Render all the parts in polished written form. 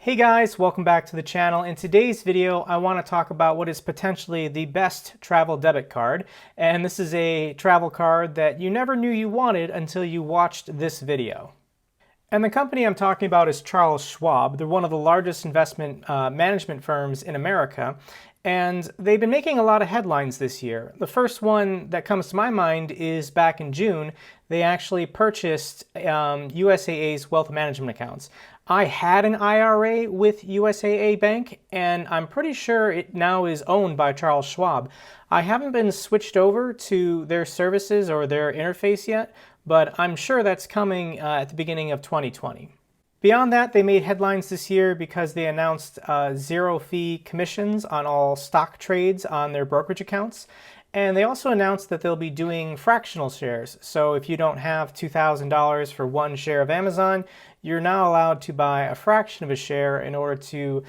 Hey guys, welcome back to the channel. In today's video, I want to talk about what is potentially the best travel debit card. And this is a travel card that you never knew you wanted until you watched this video. And the company I'm talking about is Charles Schwab. They're one of the largest investment management firms in America. And they've been making a lot of headlines this year. The first one that comes to my mind is back in June, they actually purchased USAA's wealth management accounts. I had an IRA with USAA Bank, and I'm pretty sure it now is owned by Charles Schwab. I haven't been switched over to their services or their interface yet, but I'm sure that's coming at the beginning of 2020. Beyond that, they made headlines this year because they announced zero-fee commissions on all stock trades on their brokerage accounts. And they also announced that they'll be doing fractional shares. So if you don't have $2,000 for one share of Amazon, you're now allowed to buy a fraction of a share in order to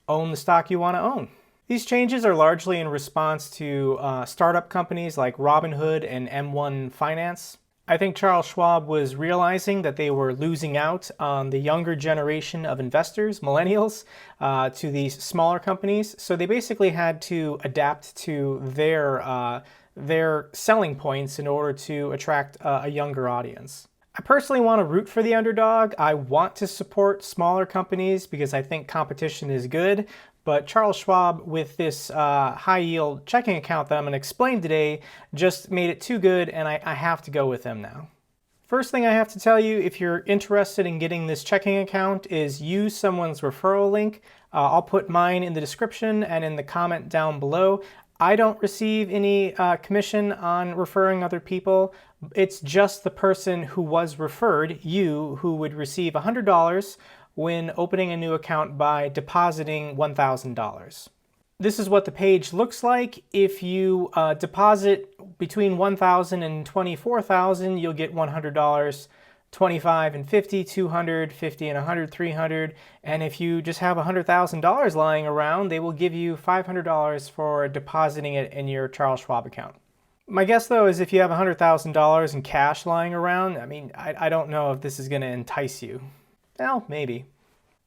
own the stock you want to own. These changes are largely in response to startup companies like Robinhood and M1 Finance. I think Charles Schwab was realizing that they were losing out on the younger generation of investors, millennials, to these smaller companies. So they basically had to adapt to their selling points in order to attract a younger audience. I personally want to root for the underdog. I want to support smaller companies because I think competition is good. But Charles Schwab, with this high-yield checking account that I'm going to explain today, just made it too good, and I have to go with them now. First thing I have to tell you, if you're interested in getting this checking account, is use someone's referral link. I'll put mine in the description and in the comment down below. I don't receive any commission on referring other people. It's just the person who was referred, you, who would receive $100 when opening a new account by depositing $1,000. This is what the page looks like. If you deposit between $1,000 and $24,000, you'll get $100, $25 and $50, $200, $50 and $100, $300. And if you just have $100,000 lying around, they will give you $500 for depositing it in your Charles Schwab account. My guess, though, is if you have $100,000 in cash lying around, I don't know if this is going to entice you. Well, maybe.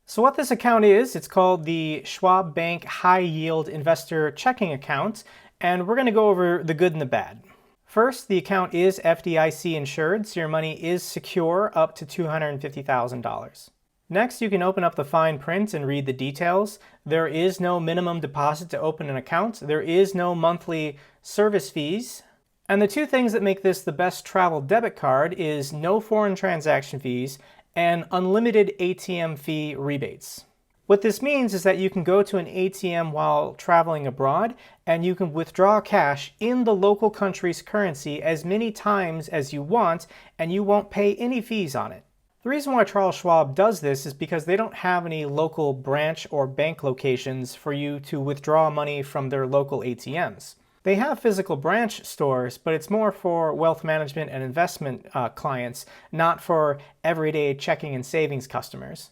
So what this account is, it's called the Schwab Bank High Yield Investor Checking Account, and we're going to go over the good and the bad. First, the account is FDIC insured, so your money is secure up to $250,000. Next, you can open up the fine print and read the details. There is no minimum deposit to open an account. There is no monthly service fees. And the two things that make this the best travel debit card is no foreign transaction fees and unlimited ATM fee rebates. What this means is that you can go to an ATM while traveling abroad and you can withdraw cash in the local country's currency as many times as you want, and you won't pay any fees on it. The reason why Charles Schwab does this is because they don't have any local branch or bank locations for you to withdraw money from their local ATMs. They have physical branch stores, but it's more for wealth management and investment clients, not for everyday checking and savings customers.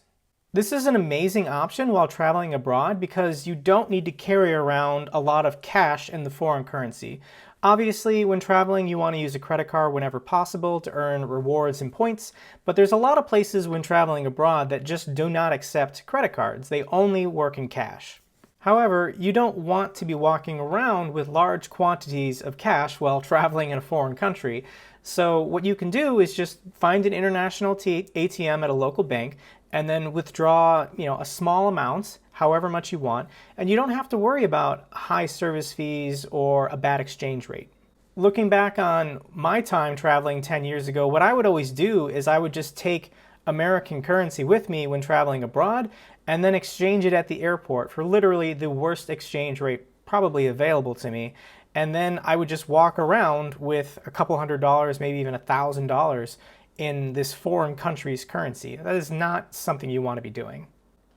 This is an amazing option while traveling abroad because you don't need to carry around a lot of cash in the foreign currency. Obviously, when traveling, you want to use a credit card whenever possible to earn rewards and points, but there's a lot of places when traveling abroad that just do not accept credit cards. They only work in cash. However, you don't want to be walking around with large quantities of cash while traveling in a foreign country. So what you can do is just find an international ATM at a local bank and then withdraw, a small amount, however much you want, and you don't have to worry about high service fees or a bad exchange rate. Looking back on my time traveling 10 years ago, what I would always do is I would just take American currency with me when traveling abroad and then exchange it at the airport for literally the worst exchange rate probably available to me. And then I would just walk around with a couple $100, maybe even $1,000 in this foreign country's currency. That is not something you want to be doing.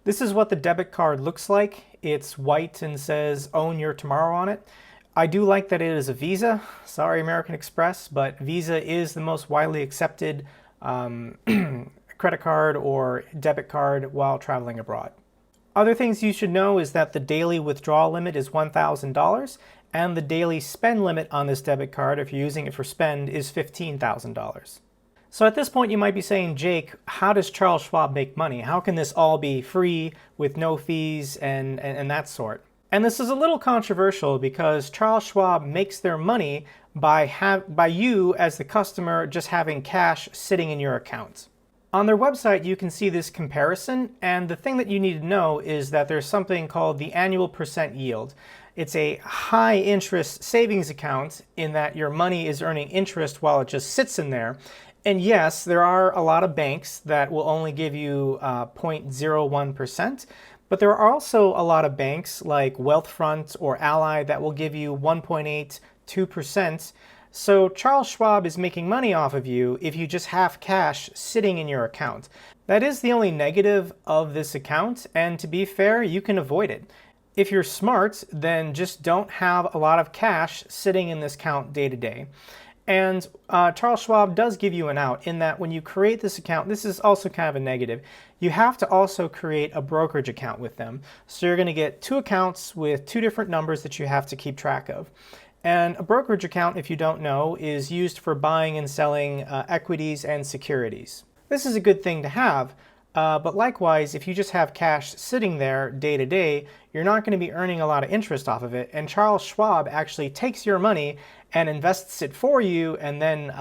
This is what the debit card looks like. It's white and says "Own Your Tomorrow" on it. I do like that it is a Visa. Sorry, American Express, but Visa is the most widely accepted credit card or debit card while traveling abroad. Other things you should know is that the daily withdrawal limit is $1,000 and the daily spend limit on this debit card, if you're using it for spend, is $15,000. So at this point you might be saying, Jake, how does Charles Schwab make money? How can this all be free with no fees and that sort? And this is a little controversial because Charles Schwab makes their money by you as the customer just having cash sitting in your account. On their website you can see this comparison, and the thing that you need to know is that there's something called the annual percent yield. It's a high interest savings account in that your money is earning interest while it just sits in there. And yes, there are a lot of banks that will only give you 0.01%, but there are also a lot of banks like Wealthfront or Ally that will give you 1.82%. So Charles Schwab is making money off of you if you just have cash sitting in your account. That is the only negative of this account, and to be fair, you can avoid it. If you're smart, then just don't have a lot of cash sitting in this account day to day. And Charles Schwab does give you an out in that when you create this account, this is also kind of a negative, you have to also create a brokerage account with them. So you're going to get two accounts with two different numbers that you have to keep track of. And a brokerage account, if you don't know, is used for buying and selling equities and securities. This is a good thing to have, but likewise, if you just have cash sitting there day to day, you're not going to be earning a lot of interest off of it, and Charles Schwab actually takes your money and invests it for you, and then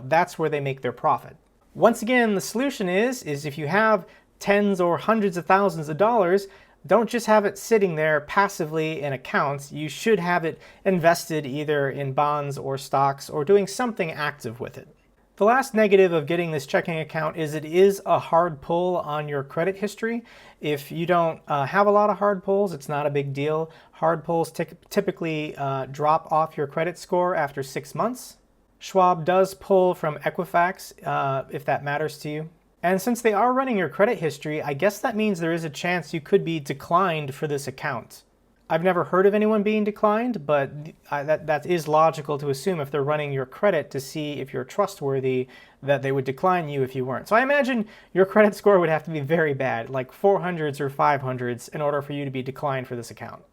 that's where they make their profit. Once again, the solution is if you have tens or hundreds of thousands of dollars, don't just have it sitting there passively in accounts. You should have it invested either in bonds or stocks or doing something active with it. The last negative of getting this checking account is it is a hard pull on your credit history. If you don't have a lot of hard pulls, it's not a big deal. Hard pulls typically drop off your credit score after 6 months. Schwab does pull from Equifax if that matters to you. And since they are running your credit history, I guess that means there is a chance you could be declined for this account. I've never heard of anyone being declined, but that is logical to assume if they're running your credit to see if you're trustworthy, that they would decline you if you weren't. So I imagine your credit score would have to be very bad, like 400s or 500s, in order for you to be declined for this account.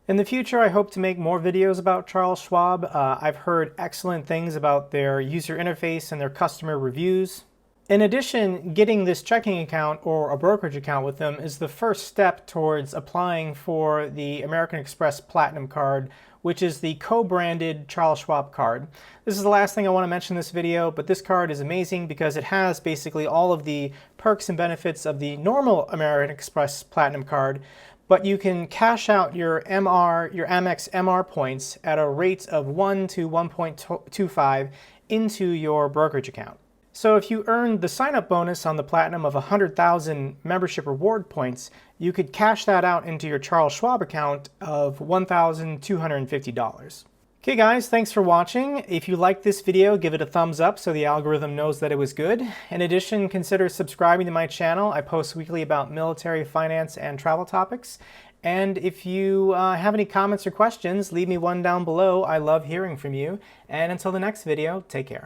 In the future, I hope to make more videos about Charles Schwab. I've heard excellent things about their user interface and their customer reviews. In addition, getting this checking account or a brokerage account with them is the first step towards applying for the American Express Platinum card, which is the co-branded Charles Schwab card. This is the last thing I want to mention in this video, but this card is amazing because it has basically all of the perks and benefits of the normal American Express Platinum card, but you can cash out your Amex MR points at a rate of 1 to 1.25 into your brokerage account. So if you earned the sign-up bonus on the Platinum of 100,000 membership reward points, you could cash that out into your Charles Schwab account of $1,250. Okay guys, thanks for watching. If you liked this video, give it a thumbs up so the algorithm knows that it was good. In addition, consider subscribing to my channel. I post weekly about military, finance, and travel topics. And if you have any comments or questions, leave me one down below. I love hearing from you. And until the next video, take care.